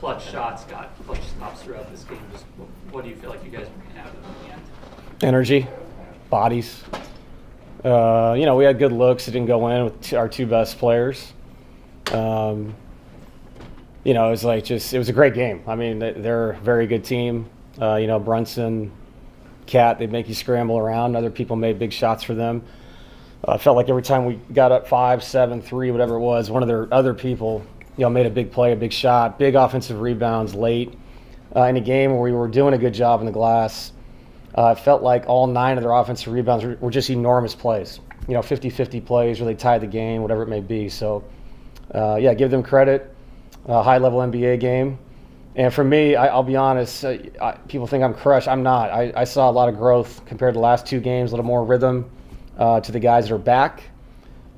clutch shots, got clutch stops throughout this game. Just what do you feel like you guys are bringing out of them in the end? Energy, bodies. We had good looks. It didn't go in with our two best players. It was it was a great game. I mean, they're a very good team. Brunson, Cat, they make you scramble around. Other people made big shots for them. I felt like every time we got up 5, 7, 3, whatever it was, one of their other people, made a big play, a big shot, big offensive rebounds late in a game where we were doing a good job in the glass. It felt like all 9 of their offensive rebounds were just enormous plays. 50-50 plays, really tied the game, whatever it may be. So, give them credit. High-level NBA game. And for me, I'll be honest, people think I'm crushed. I'm not. I saw a lot of growth compared to the last 2 games, a little more rhythm to the guys that are back.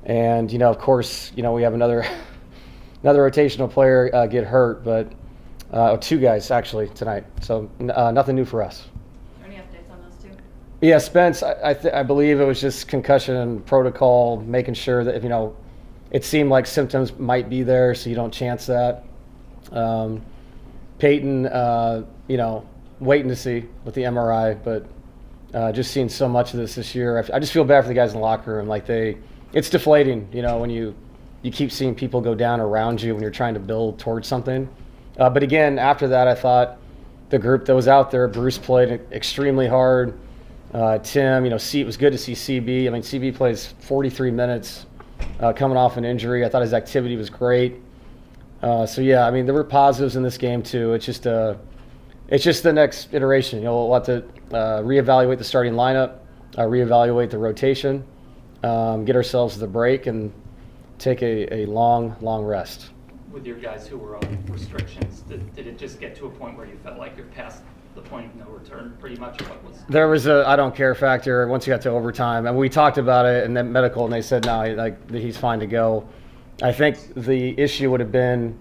And, of course, we have another rotational player get hurt, but 2 guys actually tonight. So nothing new for us. Any updates on those 2? Yeah, Spence, I believe it was just concussion protocol, making sure that, it seemed like symptoms might be there, so you don't chance that. Peyton, waiting to see with the MRI, but just seeing so much of this year. I just feel bad for the guys in the locker room. It's deflating, when you keep seeing people go down around you when you're trying to build towards something. But again, after that, I thought the group that was out there, Bruce played extremely hard. Tim, it was good to see CB. I mean, CB plays 43 minutes coming off an injury. I thought his activity was great. There were positives in this game too. It's just the next iteration. We'll have to reevaluate the starting lineup, reevaluate the rotation, get ourselves the break, and take a long rest. With your guys who were on restrictions, did it just get to a point where you felt like you're past the point of no return pretty much? Or what was? There was a I don't care factor once you got to overtime, and we talked about it in the medical, and they said no, he's fine to go. I think the issue would have been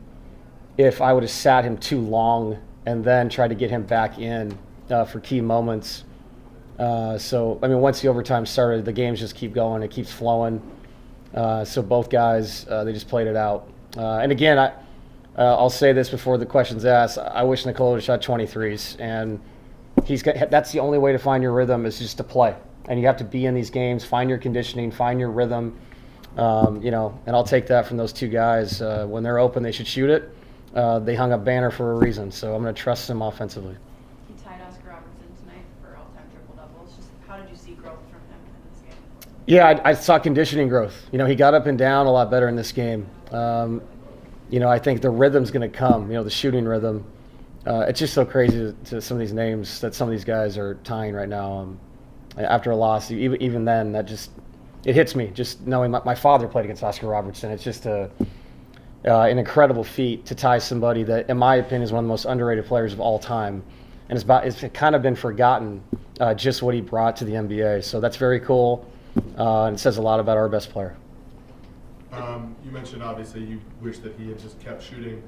if I would have sat him too long and then tried to get him back in for key moments. Once the overtime started, the games just keep going. It keeps flowing. So both guys, they just played it out. And again, I'll say this before the question's asked. I wish Nikola would have shot 23s. And that's the only way to find your rhythm is just to play. And you have to be in these games, find your conditioning, find your rhythm. And I'll take that from those 2 guys. When they're open, they should shoot it. They hung a banner for a reason, so I'm going to trust them offensively. He tied Oscar Robertson tonight for all-time triple-doubles. Just how did you see growth from him in this game? Yeah, I saw conditioning growth. He got up and down a lot better in this game. I think the rhythm's going to come, the shooting rhythm. It's just so crazy to some of these names that some of these guys are tying right now. After a loss, even then, it hits me just knowing my father played against Oscar Robertson. It's just an incredible feat to tie somebody that, in my opinion, is one of the most underrated players of all time. And it's kind of been forgotten just what he brought to the NBA. So that's very cool, and it says a lot about our best player. You mentioned, obviously, you wish that he had just kept shooting.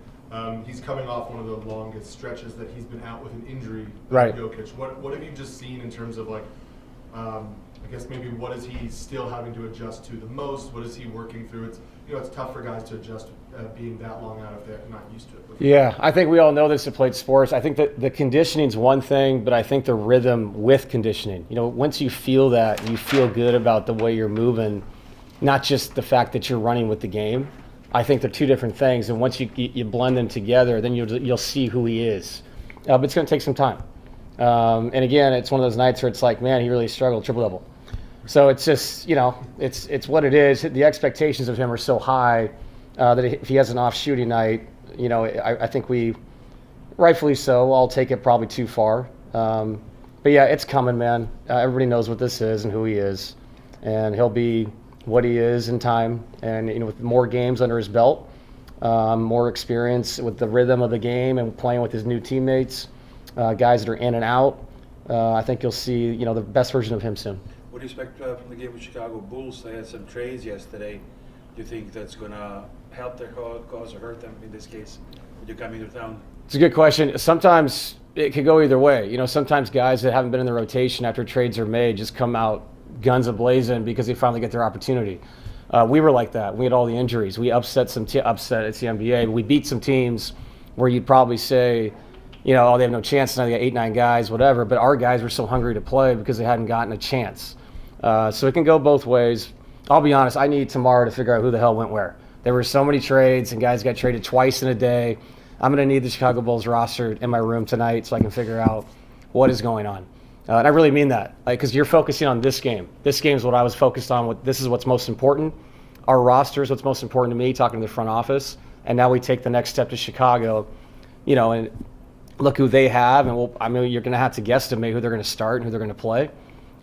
He's coming off one of the longest stretches that he's been out with an injury. Right. Jokić. What have you just seen in terms of I guess maybe what is he still having to adjust to the most? What is he working through? It's tough for guys to adjust being that long out if they're not used to it before. Yeah, I think we all know this that played sports. I think that the conditioning's one thing, but I think the rhythm with conditioning. Once you feel that, you feel good about the way you're moving, not just the fact that you're running with the game. I think they're 2 different things, and once you blend them together, then you'll see who he is. But it's going to take some time. And again, it's one of those nights where it's like, man, he really struggled, triple-double. So it's just, it's what it is. The expectations of him are so high that if he has an off shooting night, I think we, rightfully so, I'll take it probably too far. But yeah, it's coming, man. Everybody knows what this is and who he is. And he'll be what he is in time. And, with more games under his belt, more experience with the rhythm of the game and playing with his new teammates, guys that are in and out, I think you'll see, the best version of him soon. What do you expect from the game with Chicago Bulls? They had some trades yesterday. Do you think that's going to help their cause or hurt them in this case? Would you coming to town? It's a good question. Sometimes it could go either way. Sometimes guys that haven't been in the rotation after trades are made just come out guns a-blazing because they finally get their opportunity. We were like that. We had all the injuries. We upset it's the NBA. We beat some teams where you'd probably say, oh, they have no chance now, they got 8, 9 guys, whatever, but our guys were so hungry to play because they hadn't gotten a chance. So it can go both ways. I'll be honest, I need tomorrow to figure out who the hell went where. There were so many trades, and guys got traded twice in a day. I'm going to need the Chicago Bulls roster in my room tonight so I can figure out what is going on. And I really mean that, because you're focusing on this game. This game is what I was focused on. This is what's most important. Our roster is what's most important to me, talking to the front office. And now we take the next step to Chicago, and look who they have. And you're going to have to guesstimate who they're going to start and who they're going to play.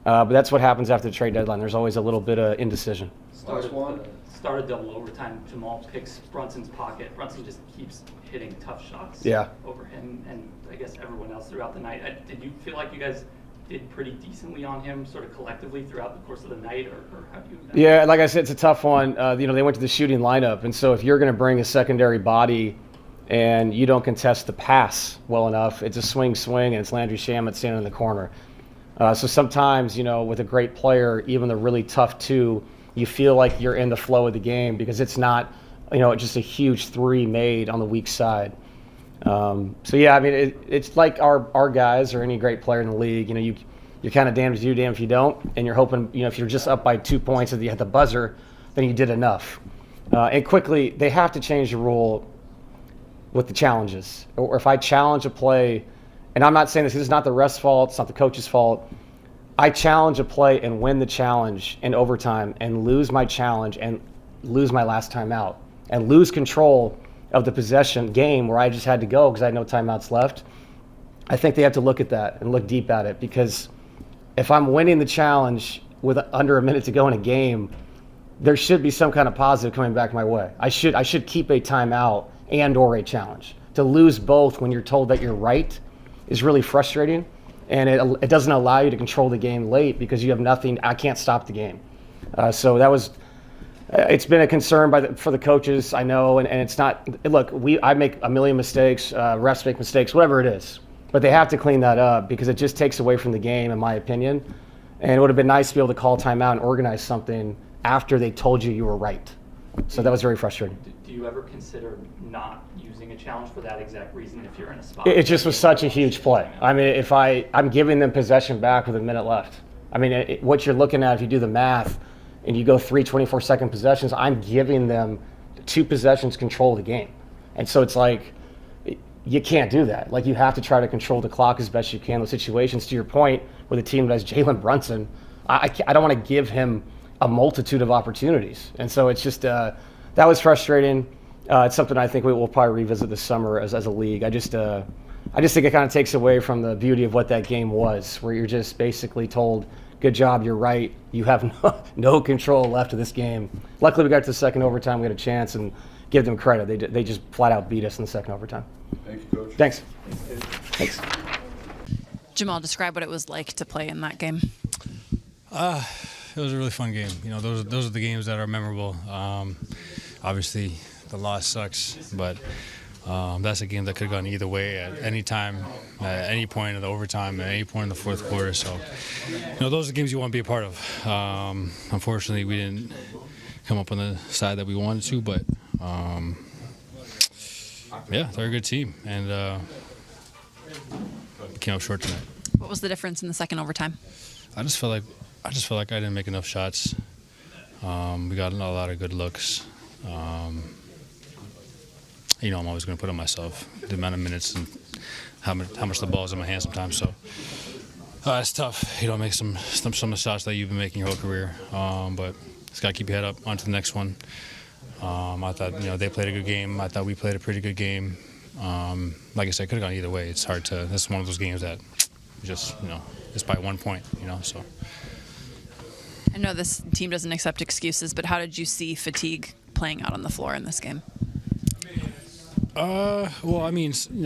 But that's what happens after the trade deadline. There's always a little bit of indecision. Started double overtime. Jamal picks Brunson's pocket. Brunson just keeps hitting tough shots over him and I guess everyone else throughout the night. Did you feel like you guys did pretty decently on him sort of collectively throughout the course of the night, or how do you? Yeah, like I said, it's a tough one. They went to the shooting lineup, and so if you're going to bring a secondary body and you don't contest the pass well enough, it's a swing, and it's Landry Shamet standing in the corner. So sometimes, with a great player, even the really tough two, you feel like you're in the flow of the game because it's not, just a huge three made on the weak side. It's like our guys or any great player in the league. You're kind of damned if you do, damned if you don't, and you're hoping, if you're just up by 2 points at the buzzer, then you did enough. And quickly, they have to change the rule with the challenges. Or if I challenge a play, and I'm not saying this is not the ref's fault, it's not the coach's fault. I challenge a play and win the challenge in overtime and lose my challenge and lose my last timeout and lose control of the possession game where I just had to go because I had no timeouts left. I think they have to look at that and look deep at it, because if I'm winning the challenge with under a minute to go in a game, there should be some kind of positive coming back my way. I should keep a timeout and or a challenge. To lose both when you're told that you're right is really frustrating. And it doesn't allow you to control the game late because you have nothing. I can't stop the game. So that was. It's been a concern for the coaches, I know, and it's not. Look, I make a million mistakes. Refs make mistakes, whatever it is, but they have to clean that up because it just takes away from the game, in my opinion. And it would have been nice to be able to call timeout and organize something after they told you were right. So that was very frustrating. Do you ever consider not using a challenge for that exact reason if you're in a spot? It just was such a huge play. I mean, I'm giving them possession back with a minute left. I mean, what you're looking at, if you do the math and you go 3 24-second possessions, I'm giving them 2 possessions control of the game. And so it's like, you can't do that. Like, you have to try to control the clock as best you can in those situations. To your point, with a team that has Jalen Brunson, I don't want to give him a multitude of opportunities. And so it's just, that was frustrating. It's something I think we will probably revisit this summer as a league. I just think it kind of takes away from the beauty of what that game was, where you're just basically told, good job, you're right. You have no control left of this game. Luckily, we got to the second overtime. We had a chance, and give them credit. They just flat out beat us in the second overtime. Thank you, Coach. Thanks. Thanks. Jamal, describe what it was like to play in that game. It was a really fun game. Those are the games that are memorable. Obviously, the loss sucks, but that's a game that could have gone either way at any time, at any point in the overtime, at any point in the fourth quarter. So, those are the games you want to be a part of. Unfortunately, we didn't come up on the side that we wanted to, but yeah, they're a good team, and came up short tonight. What was the difference in the second overtime? I just felt like I didn't make enough shots. We got a lot of good looks. I'm always going to put on myself the amount of minutes and how much the ball is in my hand sometimes. So it's tough. Make some of the shots that you've been making your whole career. But just got to keep your head up onto the next one. I thought they played a good game. I thought we played a pretty good game. Like I said, could have gone either way. It's hard to. This is one of those games that just it's by 1 point. So. I know this team doesn't accept excuses, but how did you see fatigue playing out on the floor in this game?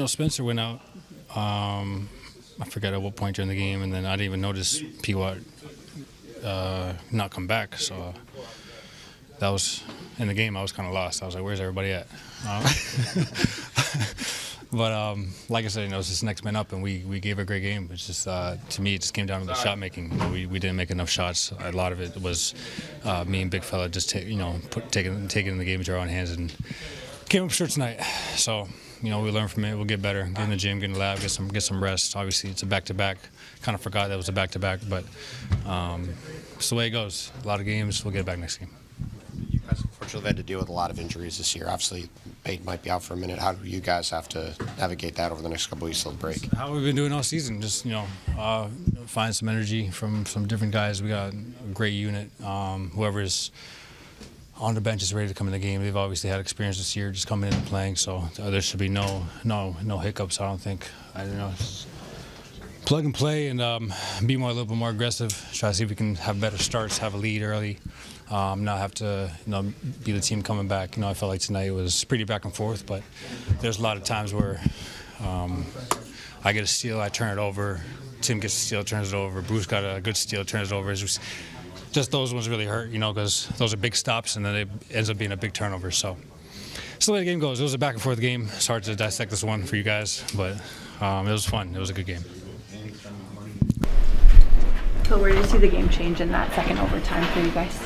Spencer went out. I forget at what point during the game, and then I didn't even notice P-Watt not come back. So that was in the game. I was kind of lost. I was like, "Where's everybody at?" But like I said, it's just next man up, and we gave a great game. It's just to me, it just came down to the shot making. We didn't make enough shots. A lot of it was me and Big Fella just taking the game into our own hands and came up short tonight. So we learn from it. We'll get better. Get in the gym, get in the lab, get some rest. Obviously, it's a back-to-back. Kind of forgot that was a back-to-back, but it's the way it goes. A lot of games. We'll get back next game. You guys unfortunately had to deal with a lot of injuries this year. Obviously, Peyton might be out for a minute. How do you guys have to navigate that over the next couple of weeks till the break? How we've been doing all season. Just find some energy from some different guys. We got a great unit. Whoever's on the bench is ready to come in the game. They've obviously had experience this year, just coming in and playing. So there should be no hiccups. I don't think. I don't know. Plug and play and be a little bit more aggressive. Try to see if we can have better starts, have a lead early, not have to be the team coming back. I felt like tonight was pretty back and forth, but there's a lot of times where I get a steal, I turn it over. Tim gets a steal, turns it over. Bruce got a good steal, turns it over. It's just those ones really hurt, because those are big stops and then it ends up being a big turnover. So it's the way the game goes. It was a back and forth game. It's hard to dissect this one for you guys, but it was fun. It was a good game. So where do you see the game change in that second overtime for you guys?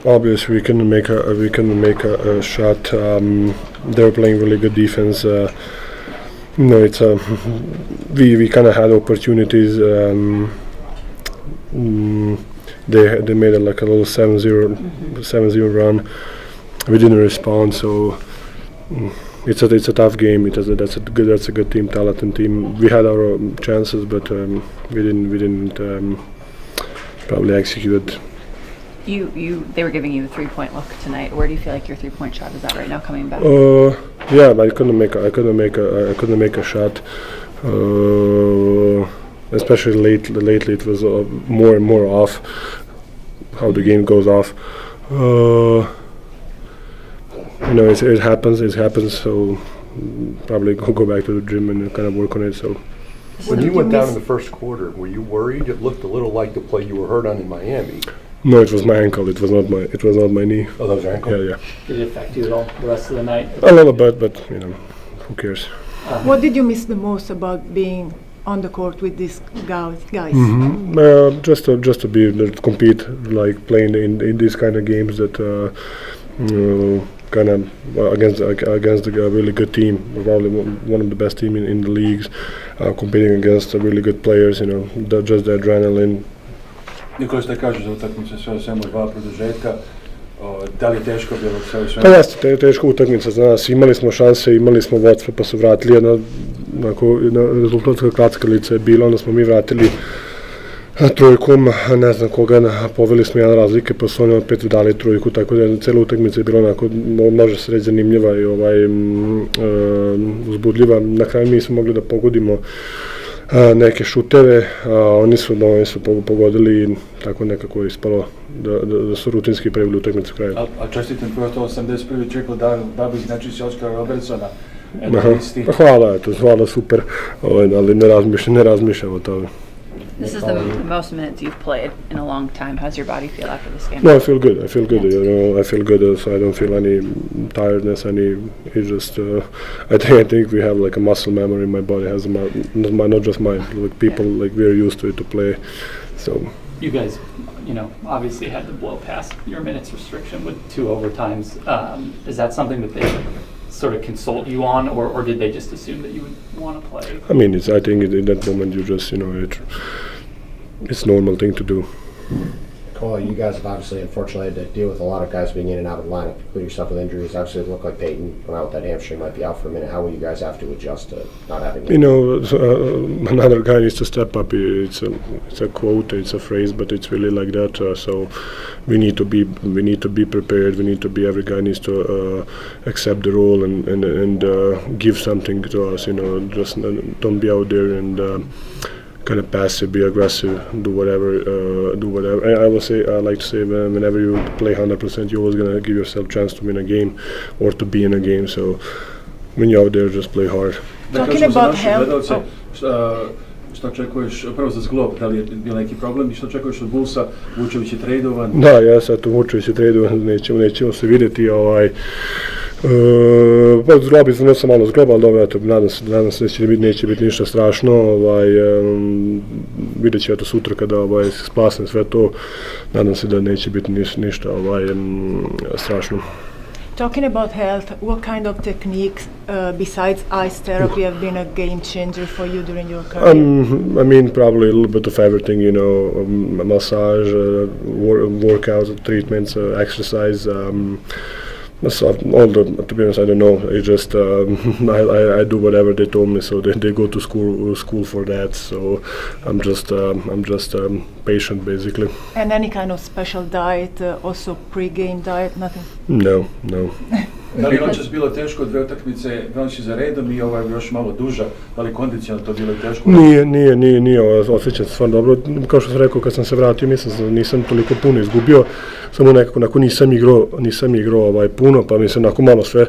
Obviously, we can make a shot. They're playing really good defense. It's we kind of had opportunities. They made it like a little 7-0 run. We didn't respond, so. It's a tough game. That's a good team, talented team. We had our chances, but we didn't probably execute. They were giving you a 3-point look tonight. Where do you feel like your 3-point shot is at right now coming back? Yeah, but I couldn't make a shot. Especially lately, it was more and more off. How the game goes off. It happens. So probably go back to the gym and kind of work on it. So when you went down in the first quarter, were you worried? It looked a little like the play you were hurt on in Miami. No, it was my ankle. It was not my knee. Oh, that was your ankle? Yeah. Did it affect you at all the rest of the night? A little bit, but who cares? What did you miss the most about being on the court with these guys? Mm-hmm. Just to compete, like playing in these kind of games that. Kind of against a really good team, probably one of the best teams in the leagues, competing against really good players. Just the adrenaline. Nikola, šta kažeš za utakmicu samo 2 produžetka? Da li je teško bilo sve? Pa jeste, teška utakmica za nas. Imali smo šanse, imali smo vodstvo, pa su vratili jedna rezultatska klackalica je bila, onda smo mi vratili trojkom, ne znam koga, poveli smo jedan razlike, pa su oni opet dali trojku, tako da cela utakmica je bila onako, može se reći zanimljiva i uzbudljiva. Na kraju mi smo mogli da pogodimo neke šuteve, oni su pogodili i tako nekako je ispalo da su rutinski preveli utakmicu kraju. A čestitam koji je to 81. triple double, znači si Oscara Robertsona. Hvala, super, ali ne razmišljam o tome. This is the most minutes you've played in a long time. How's your body feel after this game? No, I feel good. I feel good. So I don't feel any tiredness. It's just. I think we have like a muscle memory. My body has not just mine. Like people, like we're used to it to play. So. You guys, obviously had to blow past your minutes restriction with 2 overtimes. Is that something that they sort of consult you on, or did they just assume that you would want to play? I mean, I think in that moment you just, it's a normal thing to do. Nikola, you guys have obviously, unfortunately, had to deal with a lot of guys being in and out of the lineup, including yourself with injuries. Obviously, it looked like Peyton went out with that hamstring, might be out for a minute. How will you guys have to adjust to not having him? Another guy needs to step up. It's a quote, it's a phrase, but it's really like that. So we need to be prepared. Every guy needs to accept the role and give something to us. Just don't be out there and. Kind of passive, be aggressive, do whatever. I like to say, whenever you play 100%, you're always gonna give yourself a chance to win a game or to be in a game. So when you're out there, just play hard. Talking about health. Što očekuješ, prvo za zglob, da li je bio neki problem i što očekuješ od Bullsa? Vučević je tradovan. Da, sad Vučević je tradovan, nećemo se vidjeti. Zglob sam malo zgloba, ali dobro, nadam se neće biti ništa strašno. Vidjet ću sutra kada se splasne sve to. Nadam se da neće biti ništa strašno. Talking about health, what kind of techniques besides ice therapy have been a game changer for you during your career? I mean, probably a little bit of everything, you know, massage, workouts, treatments, exercise. So to be honest, I don't know. It's just I do whatever they told me. So they go to school for that. So I'm just patient basically. And any kind of special diet, also pre-game diet, nothing? No. Da li noćas bilo teško, 2 utakmice noći za redom i ovo je još malo duža, da li kondicionalno to bilo teško? Nije, osjećam se stvarno dobro. Kao što sam rekao, kad sam se vratio, mislim da nisam toliko puno izgubio, samo nekako nisam igrao puno, pa mislim onako malo sve,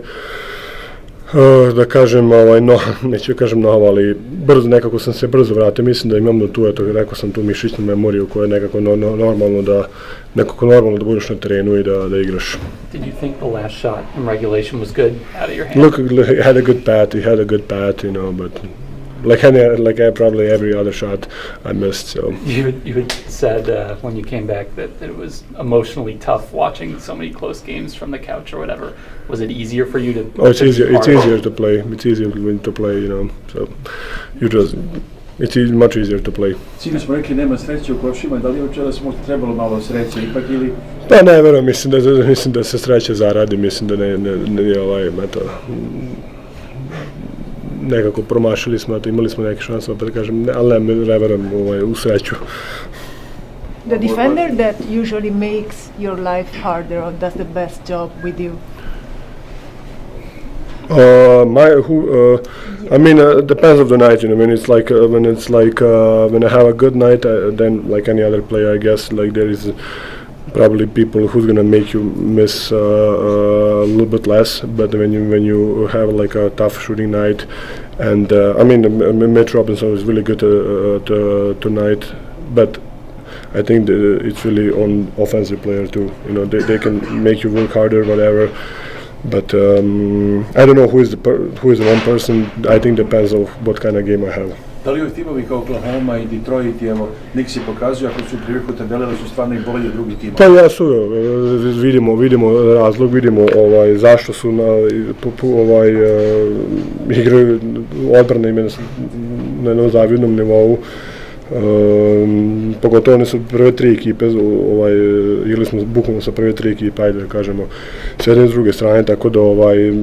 da kažem, neću kažem novo, ali nekako sam se brzo vratio, mislim da imam tu, rekao sam tu mišićnu memoriju koja je nekako normalno da budeš na terenu i da igraš. Did you think the last shot in regulation was good out of your hand? Look, he had a good bat, you know, but like probably every other shot I missed. So you had said when you came back that it was emotionally tough watching so many close games from the couch or whatever. Was it easier for you to? Oh, it's easier to play. It's easier to play, you know. So it's much easier to play. Svi smo rekli nema sreće u kovšima, da li je večeras možda trebalo malo sreće ipak ili? Pa ne, verujem, mislim da se sreće zaradi, mislim da nekako promašili smo, imali smo neke šanse, opet kažem, ali ne verujem u sreću. The defender that usually makes your life harder or does the best job with you? I mean, depends of the night. You know, when I have a good night, then like any other player, I guess, like there is probably people who's gonna make you miss a little bit less. But when you have like a tough shooting night, and I mean, Mitch Robinson was really good tonight, but I think it's really on offensive player too. You know, they can make you work harder, whatever. But I don't know who is the one person. I think depends on what kind of game I have. Da li ovi timovi kao Oklahoma i Detroit, evo, Nixi pokazuju ako su pri vrhu tabele da su stvarno i bolji od drugih timova? Pa jesu, vidimo razlog, vidimo zašto su igraju odbrane im na jednom zavidnom nivou. Pogotovo one su prve 3 ekipe, igrali smo bukvalno sa prve 3 ekipe, ajde da kažemo, s jedne i s druge strane, tako da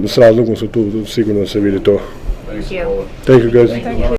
s razlogom su tu, sigurno se vidi to. Thank you. Thank you guys.